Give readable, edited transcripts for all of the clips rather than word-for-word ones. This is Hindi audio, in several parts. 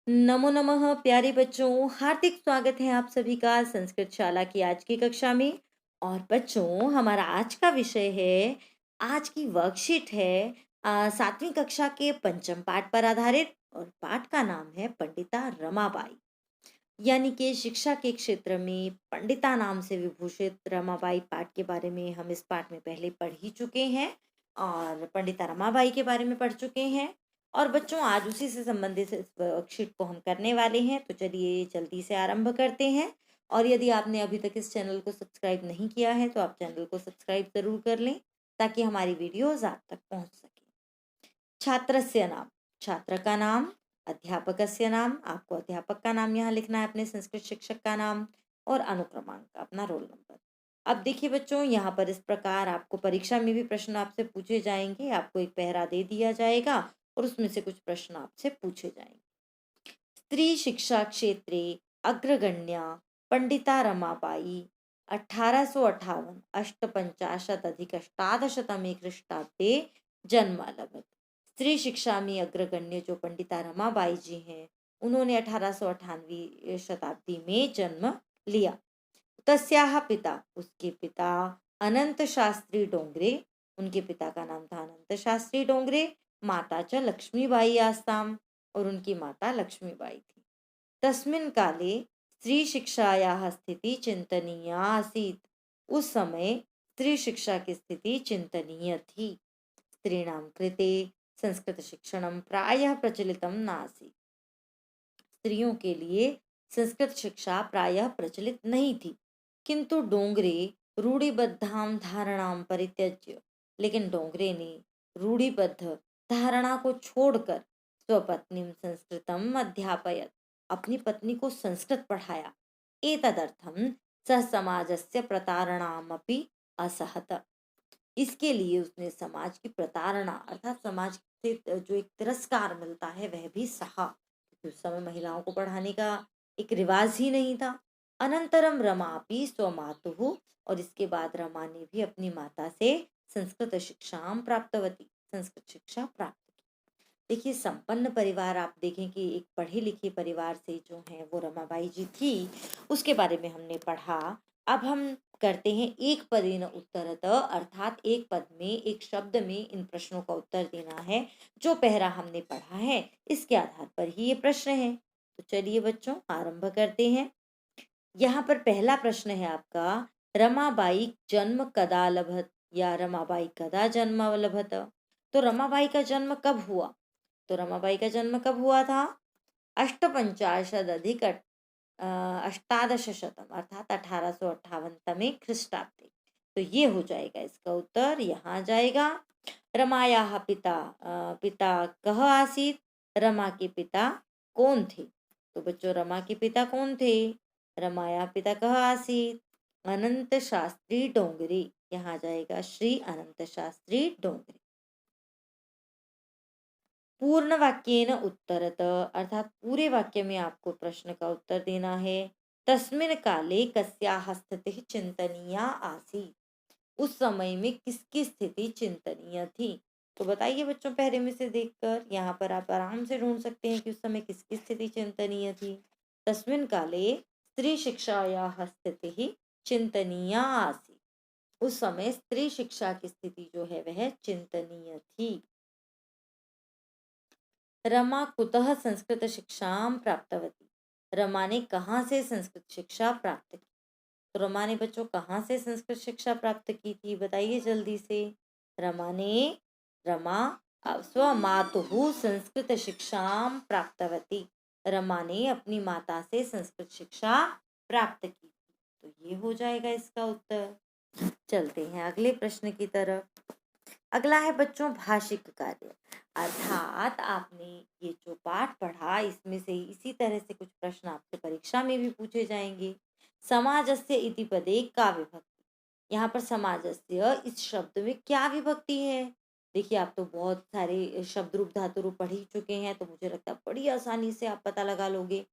नमो नमः प्यारे बच्चों, हार्दिक स्वागत है आप सभी का संस्कृत शाला की आज की कक्षा में। और बच्चों, हमारा आज का विषय है, आज की वर्कशीट है 7वीं कक्षा के पंचम पाठ पर आधारित। और पाठ का नाम है पंडिता रमाबाई। यानी कि शिक्षा के क्षेत्र में पंडिता नाम से विभूषित रमाबाई पाठ के बारे में हम इस पाठ में पहले पढ़ ही चुके हैं और पंडिता रमाबाई के बारे में पढ़ चुके हैं। और बच्चों, आज उसी से संबंधित इस वर्कशीट को हम करने वाले हैं, तो चलिए जल्दी से आरंभ करते हैं। और यदि आपने अभी तक इस चैनल को सब्सक्राइब नहीं किया है तो आप चैनल को सब्सक्राइब जरूर कर लें ताकि हमारी वीडियोज आप तक पहुंच सके। छात्रस्य नाम, छात्र का नाम। अध्यापकस्य नाम, आपको अध्यापक का नाम यहाँ लिखना है, अपने संस्कृत शिक्षक का नाम। और अनुक्रमांक, अपना रोल नंबर। अब देखिए बच्चों, यहाँ पर इस प्रकार आपको परीक्षा में भी प्रश्न आपसे पूछे जाएंगे। आपको एक पहरा दे दिया जाएगा और उसमें से कुछ प्रश्न आपसे पूछे जाएंगे। स्त्री शिक्षा क्षेत्रे अग्रगण्या पंडिता रमाबाई 1858 अष्टपंचाशदधिक-अष्टादशतमे ख्रीष्टाब्दे जन्म अलभत। स्त्री शिक्षा में अग्रगण्य जो पंडिता रमाबाई जी हैं, उन्होंने 1898वीं शताब्दी में जन्म लिया। तस्याः पिता, उसके पिता अनंत शास्त्री डोंगरे, उनके पिता का नाम था अनंत शास्त्री डोंगरे। माता च लक्ष्मीबाई आस्ताम, और उनकी माता लक्ष्मीबाई थी। तस्मिन् काले स्त्री शिक्षायाः स्थिति चिंतनीया आसीत्। उस समय स्त्री शिक्षा की स्थिति चिंतनीय थी। स्त्रीणां कृते संस्कृत शिक्षणं प्रायः प्रचलितं नासीत्। स्त्रियों के लिए संस्कृत शिक्षा प्रायः प्रचलित नहीं थी। किंतु डोंगरे रूढ़िबद्धां धारणां परित्यज्य, लेकिन डोंगरे ने रूढ़िबद्ध धारणा को छोड़कर स्वपत्नीं संस्कृतम अध्यापयत, अपनी पत्नी को संस्कृत पढ़ाया। एतदर्थं सह समाजस्य प्रतारणामपि असहत। इसके लिए उसने समाज की प्रताड़ना अर्थात समाज से जो एक तिरस्कार मिलता है वह भी सहा, क्योंकि उस समय महिलाओं को पढ़ाने का एक रिवाज ही नहीं था। अनंतरम रमापि स्वमातुः, और इसके बाद रमा ने भी अपनी माता से संस्कृत शिक्षा प्राप्तवती, संस्कृत शिक्षा प्राप्त की। देखिए, संपन्न परिवार, आप देखें कि एक पढ़े लिखे परिवार से जो है वो रमाबाई जी थी, उसके बारे में हमने पढ़ा। अब हम करते हैं एक पदेन उत्तरत, अर्थात एक पद में, एक शब्द में इन प्रश्नों का उत्तर देना है। जो पहरा हमने पढ़ा है इसके आधार पर ही ये प्रश्न है। तो चलिए बच्चों, आरंभ करते हैं। यहाँ पर पहला प्रश्न है आपका, रमाबाई जन्म कदा लभत, या रमाबाई कदा जन्म लभत। तो रमाबाई का जन्म कब हुआ? तो रमाबाई का जन्म कब हुआ था? अष्टपंचाशदधिक अष्टादश शतम, अर्थात 1858 ख्रीष्टाब्दे। तो ये हो जाएगा इसका उत्तर, यहाँ जाएगा। रमायाः पिता, पिता कः आसीत्? रमा के पिता कौन थे? तो बच्चों, रमा के पिता कौन थे? रमाया पिता कः आसीत्? अनंत शास्त्री डोंगरे। यहाँ जाएगा श्री अनंत शास्त्री डोंगरे। पूर्ण वाक्येन उत्तरत, अर्थात पूरे वाक्य में आपको प्रश्न का उत्तर देना है। तस्मिन् काले कस्याः स्थितिः चिंतनीया आसीत्। उस समय में किसकी स्थिति चिंतनीय थी? तो बताइए बच्चों, पहले में से देखकर यहाँ पर आप आराम से ढूंढ सकते हैं कि उस समय किसकी स्थिति चिंतनीय थी। तस्मिन् काले स्त्री शिक्षायाः स्थितिः चिंतनीया आसीत्। उस समय स्त्री शिक्षा की स्थिति जो है वह चिंतनीय थी। रमा कुतः संस्कृत शिक्षां प्राप्तवती। रमा ने कहाँ से संस्कृत शिक्षा प्राप्त की? तो रमा ने बच्चों कहाँ से संस्कृत शिक्षा प्राप्त की थी? बताइए जल्दी से। रमा स्वमातुः संस्कृत शिक्षां प्राप्तवती। रमा ने अपनी माता से संस्कृत शिक्षा प्राप्त की थी। तो ये हो जाएगा इसका उत्तर। चलते हैं अगले प्रश्न की तरफ। अगला है बच्चों भाषिक कार्य, अर्थात आपने ये जो पाठ पढ़ा इसमें से इसी तरह से कुछ प्रश्न आपसे परीक्षा में भी पूछे जाएंगे। समाजस्य इति पदे का विभक्ति। यहाँ पर समाजस्य इस शब्द में क्या विभक्ति है? देखिए, आप तो बहुत सारे शब्द रूप धातु रूप पढ़ ही चुके हैं, तो मुझे लगता है बड़ी आसानी से आप पता लगा लोगे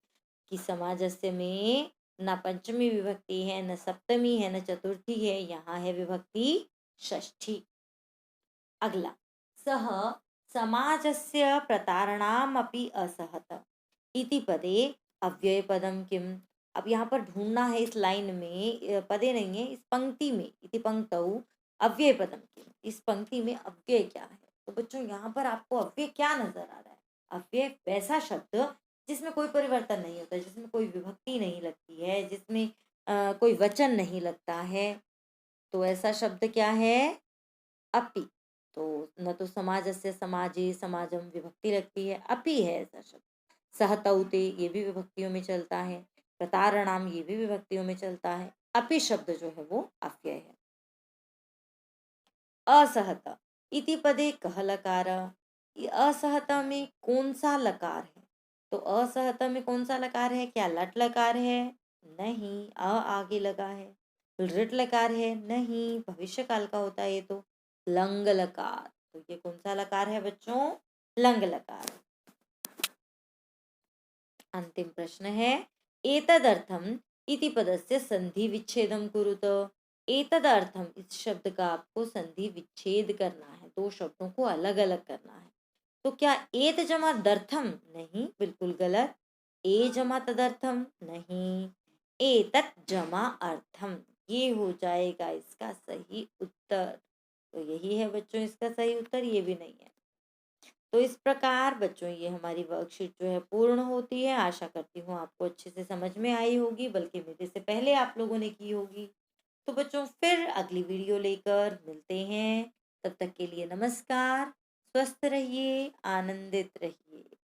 कि समाजस्य में न पंचमी विभक्ति है, न सप्तमी है, न चतुर्थी है, यहाँ है विभक्ति षष्ठी। अगला, सह समाजस्य प्रतारणामपि असहत। इति पदे अव्यय पदम किम। अब यहाँ पर ढूंढना है इस लाइन में, पदे नहीं है, इस पंक्ति में, इति पंक्तौ अव्यय पदम किम, इस पंक्ति में अव्यय क्या है। तो बच्चों यहाँ पर आपको अव्यय क्या नजर आ रहा है? अव्यय वैसा शब्द जिसमें कोई परिवर्तन नहीं होता, जिसमें कोई विभक्ति नहीं लगती है, जिसमें कोई वचन नहीं लगता है। तो ऐसा शब्द क्या है? अपि। तो न तो समाजस्य समाजे समाजम विभक्ति लगती है, अपि है ऐसा शब्द। सहतौते ये भी विभक्तियों में चलता है, प्रतारणाम ये भी विभक्तियों में चलता है। अपि शब्द जो है वो अव्यय है। असहत इति पदे कह लकार। ये असहत में कौन सा लकार है? तो असहत में कौन सा लकार है? क्या लट लकार है? नहीं, आगे लगा है। लृट लकार है? नहीं, भविष्य काल का होता है ये तो। लंग लकार, तो ये कौन सा लकार है बच्चों? लंग लकार। अंतिम प्रश्न है, एतदर्थम इति पदस्य संधि विच्छेदम कुरुत। एतदर्थम इस शब्द का आपको संधि विच्छेद करना है, दो शब्दों को अलग अलग करना है। तो क्या एत जमा दर्थम? नहीं, बिल्कुल गलत। ए जमा तदर्थम? नहीं, एतत जमा अर्थम, ये हो जाएगा इसका सही उत्तर। तो यही है बच्चों इसका सही उत्तर, ये भी नहीं है। तो इस प्रकार बच्चों ये हमारी वर्कशीट जो है पूर्ण होती है। आशा करती हूँ आपको अच्छे से समझ में आई होगी, बल्कि मेरे से पहले आप लोगों ने की होगी। तो बच्चों फिर अगली वीडियो लेकर मिलते हैं, तब तक के लिए नमस्कार। स्वस्थ रहिए, आनंदित रहिए।